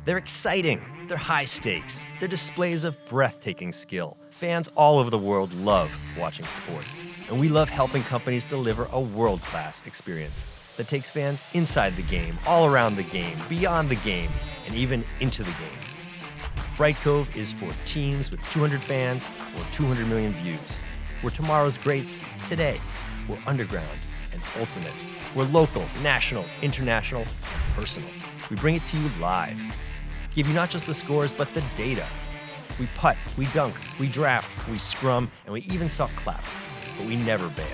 They're exciting, they're high stakes, they're displays of breathtaking skill. Fans all over the world love watching sports, and we love helping companies deliver a world-class experience that takes fans inside the game, all around the game, beyond the game, and even into the game. Brightcove is for teams with 200 fans or 200 million views. We're tomorrow's greats today. We're underground and ultimate. We're local, national, international, and personal. We bring it to you live. Give you not just the scores, but the data. We putt, we dunk, we draft, we scrum, and we even suck clap. But we never bail.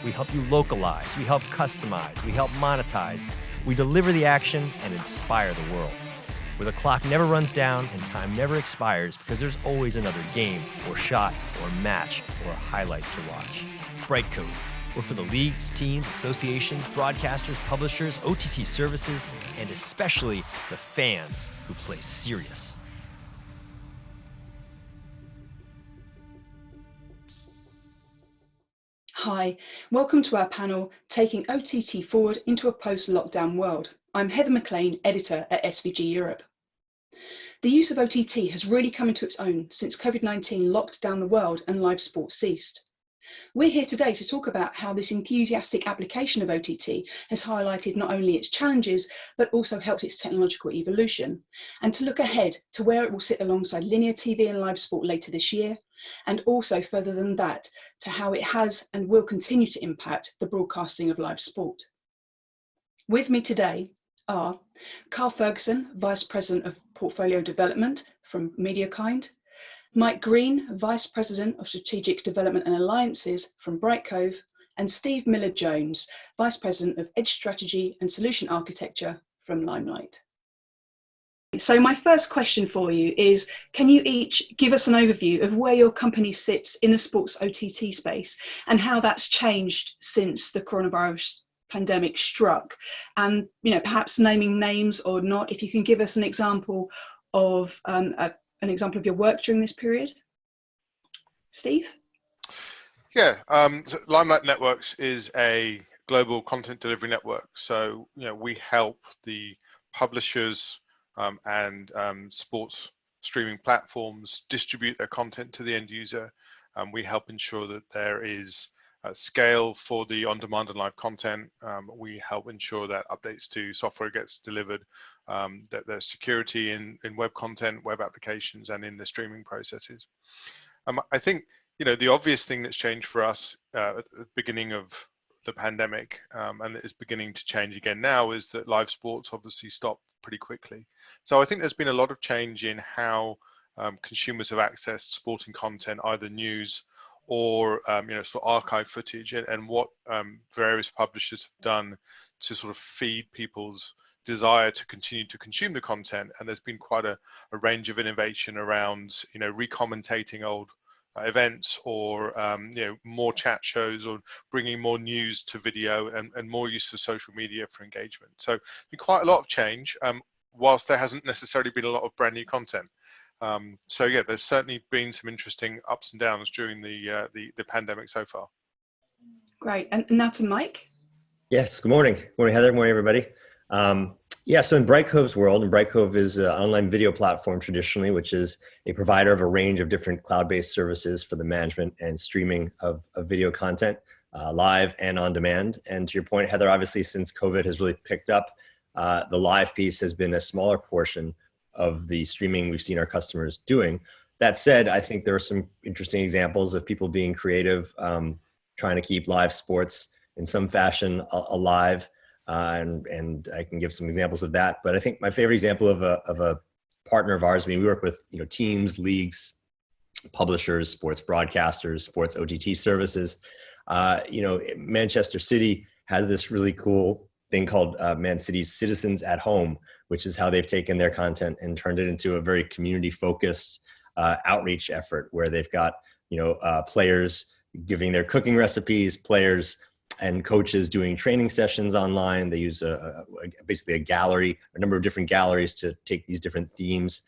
We help you localize, we help customize, we help monetize. We deliver the action and inspire the world. Where the clock never runs down and time never expires because there's always another game or shot or match or highlight to watch. Brightcove. We're for the leagues, teams, associations, broadcasters, publishers, OTT services, and especially the fans who play serious. Hi, welcome to our panel, Taking OTT Forward into a Post-Lockdown World. I'm Heather McLean, editor at SVG Europe. The use of OTT has really come into its own since COVID-19 locked down the world and live sport ceased. We're here today to talk about how this enthusiastic application of OTT has highlighted not only its challenges, but also helped its technological evolution, and to look ahead to where it will sit alongside linear TV and live sport later this year, and also further than that, to how it has and will continue to impact the broadcasting of live sport. With me today are Carl Furgusson, Vice President of Portfolio Development from MediaKind, Mike Green, Vice President of Strategic Development and Alliances from Brightcove, and Steve Miller-Jones, Vice President of Edge Strategy and Solution Architecture from Limelight. So my first question for you is, can you each give us an overview of where your company sits in the sports OTT space and how that's changed since the coronavirus pandemic struck? And perhaps naming names or not, if you can give us an example of your work during this period. Steve? Yeah, so Limelight Networks is a global content delivery network. So, we help the publishers and sports streaming platforms distribute their content to the end user. We help ensure that there is scale for the on-demand and live content. We help ensure that updates to software gets delivered, that there's security in web content, web applications, and in the streaming processes. I think, the obvious thing that's changed for us at the beginning of the pandemic, and is beginning to change again now, is that live sports obviously stopped pretty quickly. So I think there's been a lot of change in how consumers have accessed sporting content, either news or sort of archive footage, and what various publishers have done to sort of feed people's desire to continue to consume the content. And there's been quite a range of innovation around recommentating old events, or more chat shows, or bringing more news to video, and more use of social media for engagement. So been quite a lot of change, whilst there hasn't necessarily been a lot of brand new content. So yeah, there's certainly been some interesting ups and downs during the pandemic so far. Great, and now to Mike. Yes, good morning. Good morning, Heather. Good morning, everybody. So in Brightcove's world, and Brightcove is an online video platform traditionally, which is a provider of a range of different cloud-based services for the management and streaming of video content, live and on demand. And to your point, Heather, obviously since COVID has really picked up, the live piece has been a smaller portion of the streaming we've seen our customers doing. That said, I think there are some interesting examples of people being creative, trying to keep live sports in some fashion alive. And I can give some examples of that. But I think my favorite example of a partner of ours, we work with teams, leagues, publishers, sports broadcasters, sports OTT services. Manchester City has this really cool thing called Man City's Citizens at Home, which is how they've taken their content and turned it into a very community-focused outreach effort, where they've got players giving their cooking recipes, players and coaches doing training sessions online. They use basically a number of different galleries to take these different themes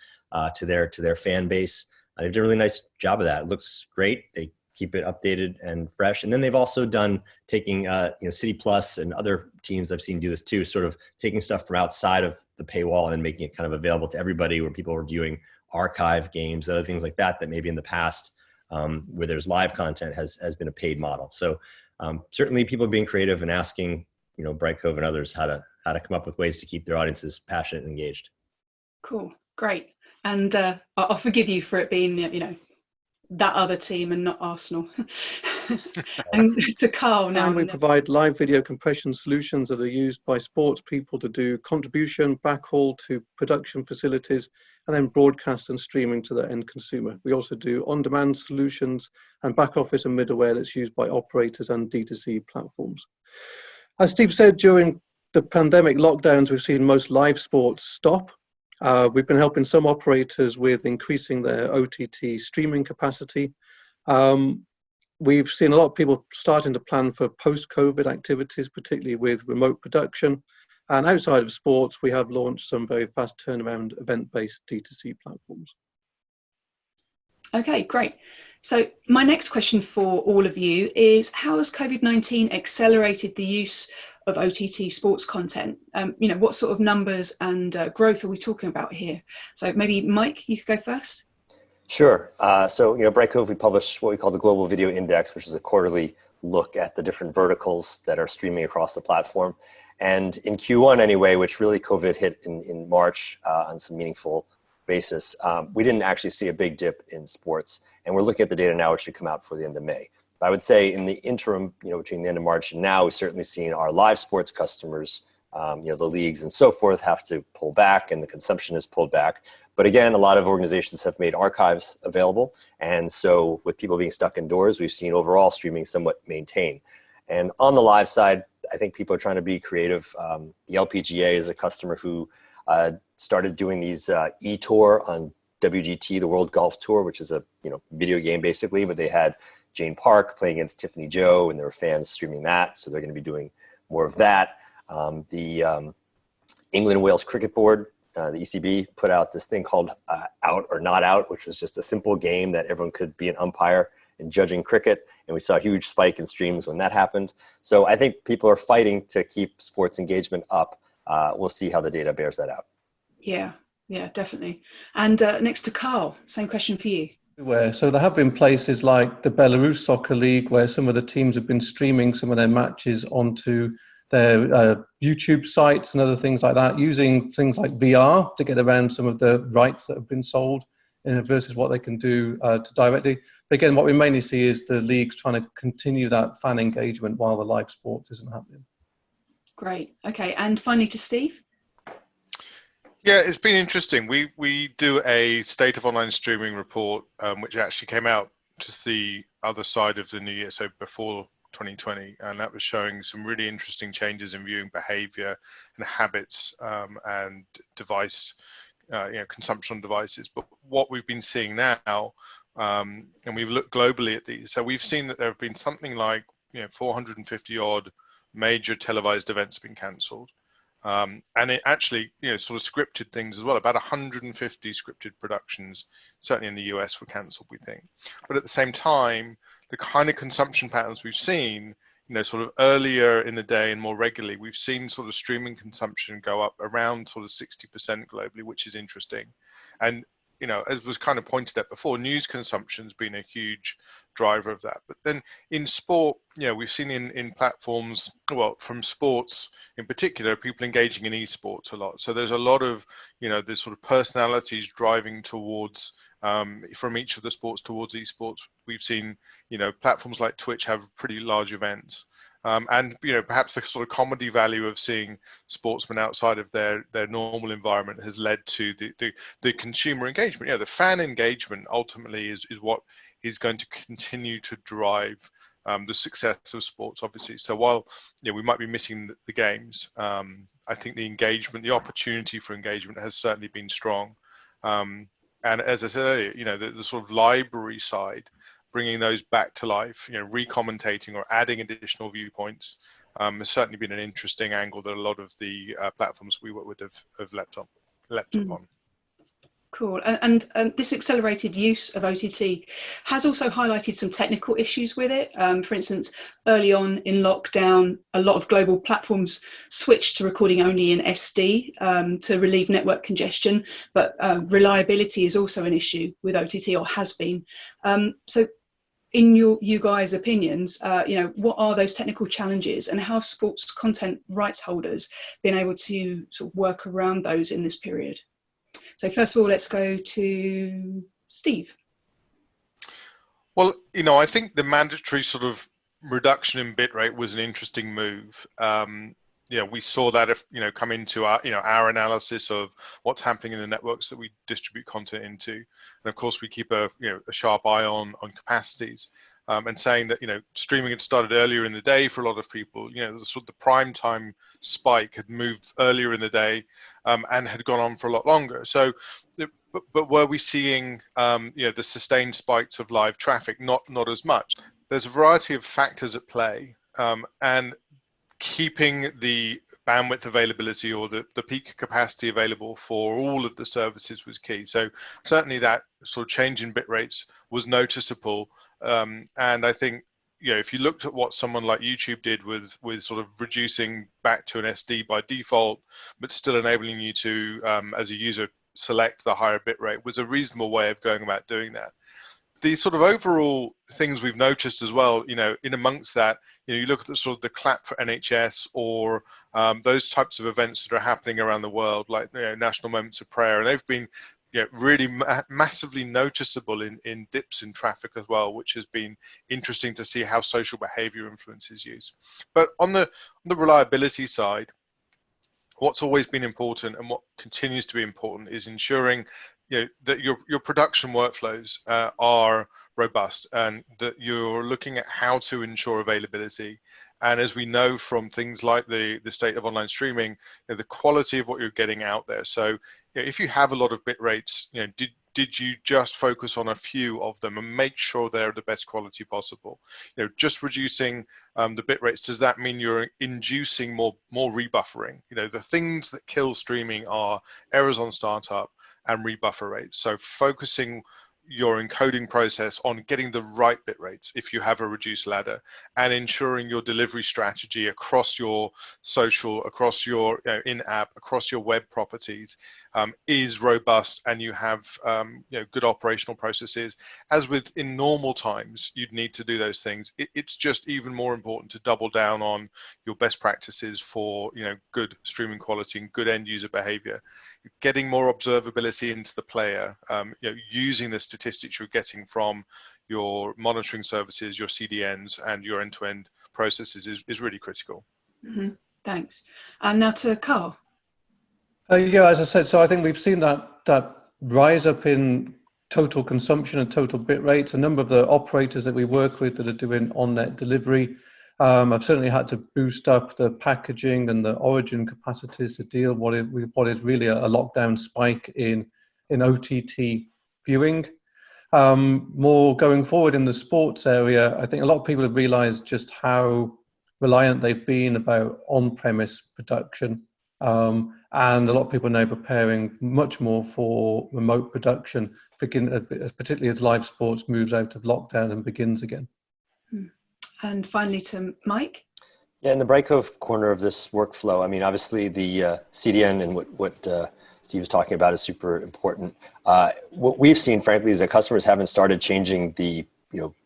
to their fan base. They've done a really nice job of that. It looks great. They keep it updated and fresh. And then they've also done taking City Plus and other teams I've seen do this too, sort of taking stuff from outside of the paywall and making it kind of available to everybody, where people are viewing archive games, other things like that, that maybe in the past, where there's live content has been a paid model. So certainly people being creative and asking, Brightcove and others how to come up with ways to keep their audiences passionate and engaged. Cool, great. And I'll forgive you for it being, that other team and not Arsenal. And to Carl now. And we provide live video compression solutions that are used by sports people to do contribution, backhaul to production facilities, and then broadcast and streaming to the end consumer. We also do on-demand solutions and back office and middleware that's used by operators and D2C platforms. As Steve said, during the pandemic lockdowns, we've seen most live sports stop. We've been helping some operators with increasing their OTT streaming capacity. We've seen a lot of people starting to plan for post-COVID activities, particularly with remote production. And outside of sports, we have launched some very fast turnaround event-based D2C platforms. Okay, great. So my next question for all of you is, how has COVID-19 accelerated the use of OTT sports content? What sort of numbers and growth are we talking about here? So maybe Mike, you could go first. Sure. So, Brightcove, we publish what we call the Global Video Index, which is a quarterly look at the different verticals that are streaming across the platform. And in Q1 anyway, which really COVID hit in March on some meaningful basis, we didn't actually see a big dip in sports. And we're looking at the data now, which should come out for the end of May. But I would say in the interim, between the end of March and now, we've certainly seen our live sports customers, the leagues and so forth, have to pull back, and the consumption is pulled back. But again, a lot of organizations have made archives available. And so with people being stuck indoors, we've seen overall streaming somewhat maintain. And on the live side, I think people are trying to be creative. The LPGA is a customer who started doing these e-tour on WGT, the World Golf Tour, which is a video game basically, but they had Jane Park playing against Tiffany Joe, and there were fans streaming that. So they're going to be doing more of that. The England Wales Cricket Board, the ECB, put out this thing called Out or Not Out, which was just a simple game that everyone could be an umpire in judging cricket. And we saw a huge spike in streams when that happened. So I think people are fighting to keep sports engagement up. We'll see how the data bears that out. Yeah, definitely. And next to Carl, same question for you. So there have been places like the Belarus Soccer League where some of the teams have been streaming some of their matches onto their YouTube sites and other things like that, using things like VR to get around some of the rights that have been sold versus what they can do directly. But again, what we mainly see is the leagues trying to continue that fan engagement while the live sports isn't happening. Great. Okay. And finally to Steve. Yeah, it's been interesting. We do a state of online streaming report, which actually came out just the other side of the new year, so before 2020, and that was showing some really interesting changes in viewing behavior and habits and device, consumption on devices. But what we've been seeing now, and we've looked globally at these, so we've seen that there have been something like 450 odd major televised events being cancelled. And it actually, sort of scripted things as well. About 150 scripted productions, certainly in the US, were cancelled, we think. But at the same time, the kind of consumption patterns we've seen, sort of earlier in the day and more regularly, we've seen sort of streaming consumption go up around sort of 60% globally, which is interesting. And, as was kind of pointed at before, news consumption's been a huge driver of that. But then in sport, we've seen in platforms, well, from sports in particular, people engaging in esports a lot. So there's a lot of, there's sort of personalities driving towards, from each of the sports towards esports. We've seen, platforms like Twitch have pretty large events. And perhaps the sort of comedy value of seeing sportsmen outside of their normal environment has led to the consumer engagement. The fan engagement ultimately is what is going to continue to drive the success of sports, obviously. So while we might be missing the games, I think the engagement, the opportunity for engagement has certainly been strong. And as I said earlier, the sort of library side, bringing those back to life, recommentating or adding additional viewpoints has certainly been an interesting angle that a lot of the platforms we work with have leapt upon. Cool. And this accelerated use of OTT has also highlighted some technical issues with it. For instance, early on in lockdown, a lot of global platforms switched to recording only in SD to relieve network congestion, but reliability is also an issue with OTT, or has been. So in you guys' opinions, what are those technical challenges, and how have sports content rights holders been able to sort of work around those in this period? So first of all, let's go to Steve. Well, I think the mandatory sort of reduction in bitrate was an interesting move. We saw that come into our analysis of what's happening in the networks that we distribute content into, and of course we keep a sharp eye on capacities. And saying that streaming had started earlier in the day for a lot of people. The prime time spike had moved earlier in the day and had gone on for a lot longer. So, but were we seeing the sustained spikes of live traffic? Not as much. There's a variety of factors at play, and keeping the bandwidth availability or the peak capacity available for all of the services was key. So certainly that sort of change in bit rates was noticeable. And I think, if you looked at what someone like YouTube did with sort of reducing back to an SD by default, but still enabling you to, as a user, select the higher bit rate, was a reasonable way of going about doing that. The sort of overall things we've noticed as well, in amongst that, you look at the sort of the clap for NHS or those types of events that are happening around the world, like National Moments of Prayer, and they've been really massively noticeable in dips in traffic as well, which has been interesting to see how social behavior influences use. But on the reliability side, what's always been important and what continues to be important is ensuring that your production workflows are robust, and that you're looking at how to ensure availability. And as we know from things like the state of online streaming, the quality of what you're getting out there. So if you have a lot of bit rates, did you just focus on a few of them and make sure they're the best quality possible? Just reducing the bit rates, does that mean you're inducing more rebuffering? The things that kill streaming are errors on startup and rebuffer rates. So focusing your encoding process on getting the right bit rates if you have a reduced ladder, and ensuring your delivery strategy across your social, across your in-app, across your web properties is robust, and you have good operational processes. As with in normal times, you'd need to do those things. It's just even more important to double down on your best practices for good streaming quality and good end user behavior, getting more observability into the player, using the statistics you're getting from your monitoring services, your CDNs, and your end-to-end processes is really critical. Mm-hmm. Thanks. And now to Carl. As I said, so I think we've seen that rise up in total consumption and total bit rates. A number of the operators that we work with that are doing on-net delivery, I've certainly had to boost up the packaging and the origin capacities to deal with what is really a lockdown spike in OTT viewing. More going forward in the sports area, I think a lot of people have realized just how reliant they've been about on-premise production. And a lot of people are now preparing much more for remote production, particularly as live sports moves out of lockdown and begins again. And finally to Mike. Yeah, in the Brightcove corner of this workflow, I mean, obviously the CDN and what Steve was talking about is super important. What we've seen, frankly, is that customers haven't started changing the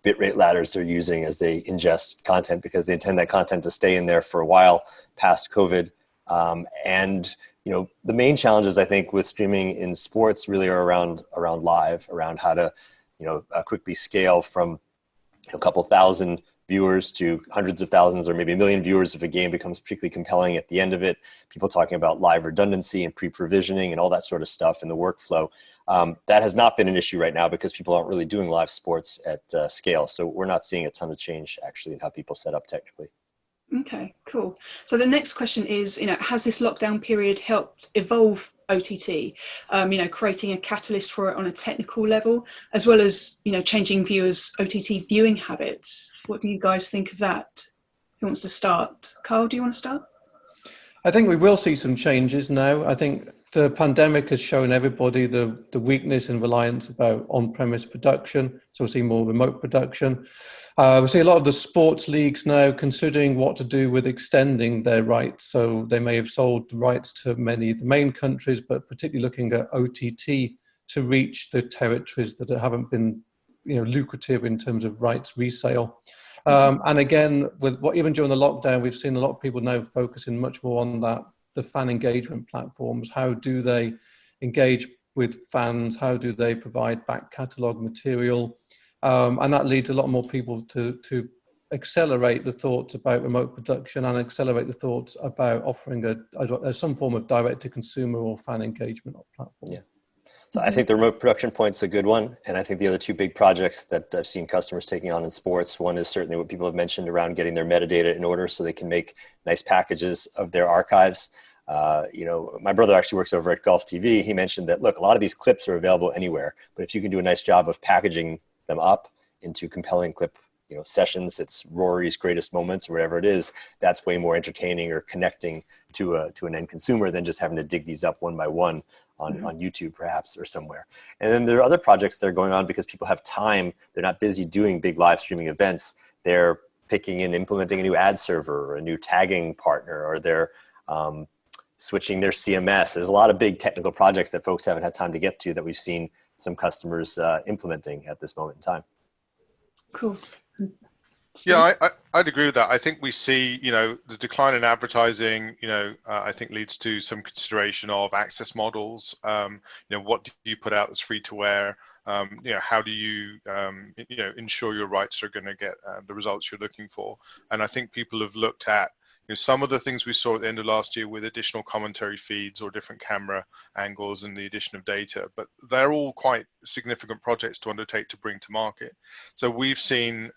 bitrate ladders they're using as they ingest content, because they intend that content to stay in there for a while past COVID. And the main challenges, I think, with streaming in sports really are around live, around how to quickly scale from a couple thousand viewers to hundreds of thousands or maybe a million viewers if a game becomes particularly compelling at the end of it. People talking about live redundancy and pre-provisioning and all that sort of stuff in the workflow. That has not been an issue right now because people aren't really doing live sports at scale. So we're not seeing a ton of change actually in how people set up technically. Okay, cool. So the next question is, has this lockdown period helped evolve OTT, creating a catalyst for it on a technical level, as well as, changing viewers' OTT viewing habits? What do you guys think of that? Who wants to start? Carl, do you want to start? I think we will see some changes now. I think the pandemic has shown everybody the weakness and reliance about on-premise production. So we're seeing more remote production. We see a lot of the sports leagues now considering what to do with extending their rights. So they may have sold the rights to many of the main countries, but particularly looking at OTT to reach the territories that haven't been, lucrative in terms of rights resale. And again, even during the lockdown, we've seen a lot of people now focusing much more on the fan engagement platforms. How do they engage with fans? How do they provide back catalogue material? And that leads a lot more people to accelerate the thoughts about remote production and accelerate the thoughts about offering some form of direct-to-consumer or fan engagement platform. Yeah. So I think the remote production point's a good one. And I think the other two big projects that I've seen customers taking on in sports, one is certainly what people have mentioned around getting their metadata in order so they can make nice packages of their archives. My brother actually works over at Golf TV. He mentioned that, look, a lot of these clips are available anywhere, but if you can do a nice job of packaging them up into compelling clip, sessions, it's Rory's greatest moments or whatever it is, that's way more entertaining or connecting to an end consumer than just having to dig these up one by one on YouTube perhaps or somewhere. And then there are other projects that are going on because people have time. They're not busy doing big live streaming events. They're picking and implementing a new ad server or a new tagging partner, or they're switching their CMS. There's a lot of big technical projects that folks haven't had time to get to that we've seen some customers implementing at this moment in time. Cool. Yeah, I'd agree with that. I think we see, the decline in advertising, I think leads to some consideration of access models. What do you put out as free to wear? How do you, ensure your rights are going to get the results you're looking for? And I think people have looked at some of the things we saw at the end of last year with additional commentary feeds or different camera angles and the addition of data, but they're all quite significant projects to undertake to bring to market. So we've seen,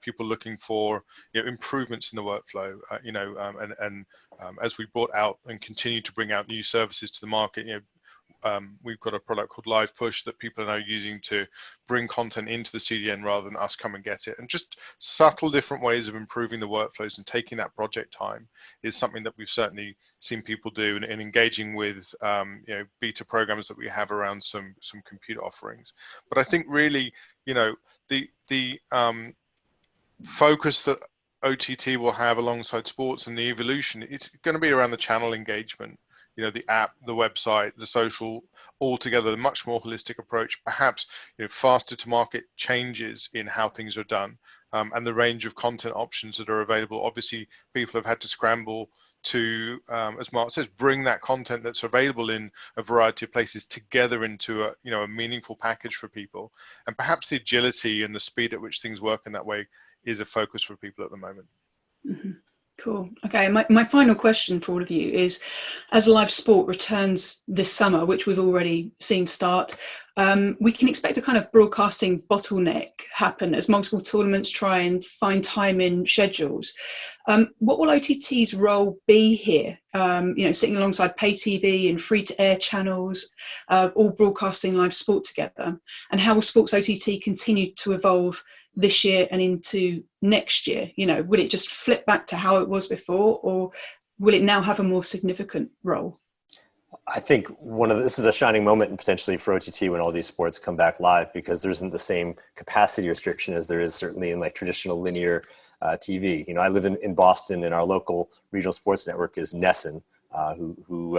people looking for improvements in the workflow, as we brought out and continue to bring out new services to the market, we've got a product called Live Push that people are now using to bring content into the CDN rather than us come and get it. And just subtle different ways of improving the workflows and taking that project time is something that we've certainly seen people do, and engaging with beta programs that we have around some computer offerings. But I think really, the focus that OTT will have alongside sports and the evolution, it's going to be around the channel engagement. The app, the website, the social, all together, a much more holistic approach, perhaps faster to market changes in how things are done, and the range of content options that are available. Obviously, people have had to scramble to, as Mark says, bring that content that's available in a variety of places together into a meaningful package for people. And perhaps the agility and the speed at which things work in that way is a focus for people at the moment. Mm-hmm. Cool. Okay, my final question for all of you is, as live sport returns this summer, which we've already seen start, we can expect a kind of broadcasting bottleneck happen as multiple tournaments try and find time in schedules. What will OTT's role be here? Sitting alongside pay TV and free-to-air channels, all broadcasting live sport together, and how will sports OTT continue to evolve this year and into next year? Will it just flip back to how it was before, or will it now have a more significant role? I think this is a shining moment potentially for OTT when all these sports come back live, because there isn't the same capacity restriction as there is certainly in like traditional linear TV. I live in Boston, and our local regional sports network is Nessun, who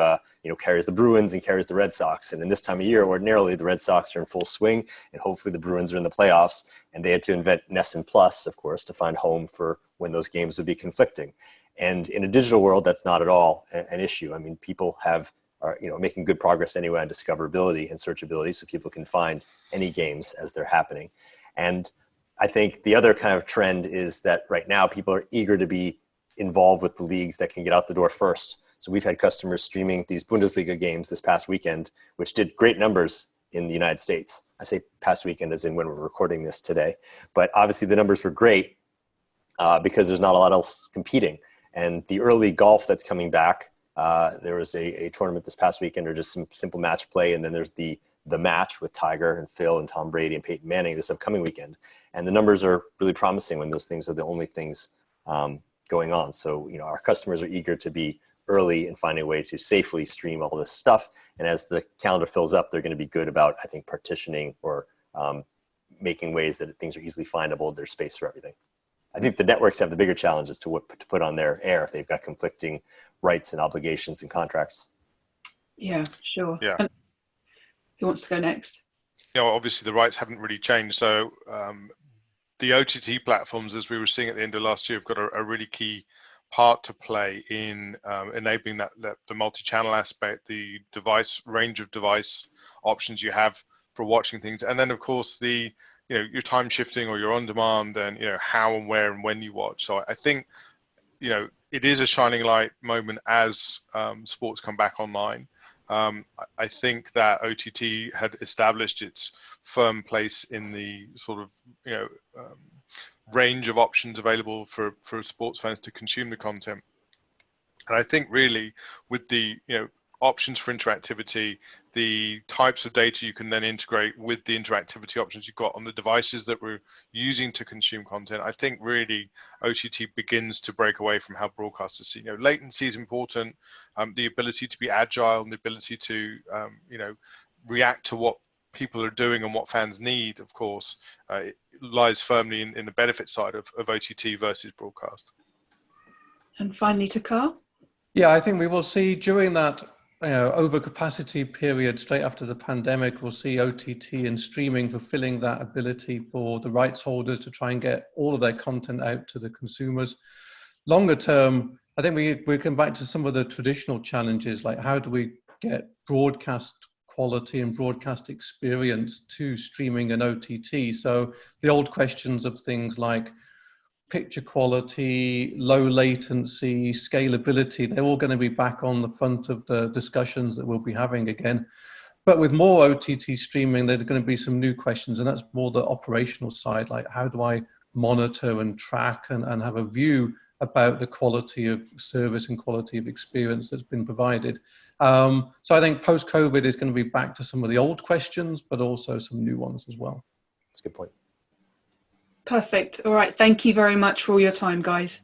carries the Bruins and carries the Red Sox. And in this time of year, ordinarily the Red Sox are in full swing, and hopefully the Bruins are in the playoffs. And they had to invent Nessun Plus, of course, to find home for when those games would be conflicting. And in a digital world, that's not at all an issue. I mean, people are making good progress anyway on discoverability and searchability, so people can find any games as they're happening. And I think the other kind of trend is that right now people are eager to be involved with the leagues that can get out the door first. So we've had customers streaming these Bundesliga games this past weekend, which did great numbers in the United States. I say past weekend as in when we're recording this today. But obviously the numbers were great because there's not a lot else competing. And the early golf that's coming back, there was a tournament this past weekend, or just some simple match play. And then there's the match with Tiger and Phil and Tom Brady and Peyton Manning this upcoming weekend. And the numbers are really promising when those things are the only things going on. So, our customers are eager to be early in finding a way to safely stream all this stuff. And as the calendar fills up, they're going to be good about, I think, partitioning or making ways that things are easily findable. There's space for everything. I think the networks have the bigger challenges to what to put on their air if they've got conflicting rights and obligations and contracts. Yeah, sure. Yeah. And who wants to go next? Obviously the rights haven't really changed. So the OTT platforms, as we were seeing at the end of last year, have got a really key part to play in enabling the multi-channel aspect, the range of device options you have for watching things, and then of course your time shifting or your on demand, and how and where and when you watch. So I think it is a shining light moment as sports come back online. I think that OTT had established its firm place in the sort of range of options available for sports fans to consume the content. And I think really with the options for interactivity, the types of data you can then integrate with the interactivity options you've got on the devices that we're using to consume content, I think really OTT begins to break away from how broadcasters see. Latency is important, the ability to be agile and the ability to react to what people are doing and what fans need, of course, it lies firmly in the benefit side of OTT versus broadcast. And finally to Carl. Yeah, I think we will see during that overcapacity period straight after the pandemic, we'll see OTT and streaming fulfilling that ability for the rights holders to try and get all of their content out to the consumers. Longer term, I think we come back to some of the traditional challenges, like how do we get broadcast quality and broadcast experience to streaming and OTT? So the old questions of things like picture quality, low latency, scalability, they're all going to be back on the front of the discussions that we'll be having again. But with more OTT streaming, there are going to be some new questions, and that's more the operational side, like how do I monitor and track and have a view about the quality of service and quality of experience that's been provided. So I think post-COVID is going to be back to some of the old questions, but also some new ones as well. That's a good point. Perfect. All right. Thank you very much for all your time, guys.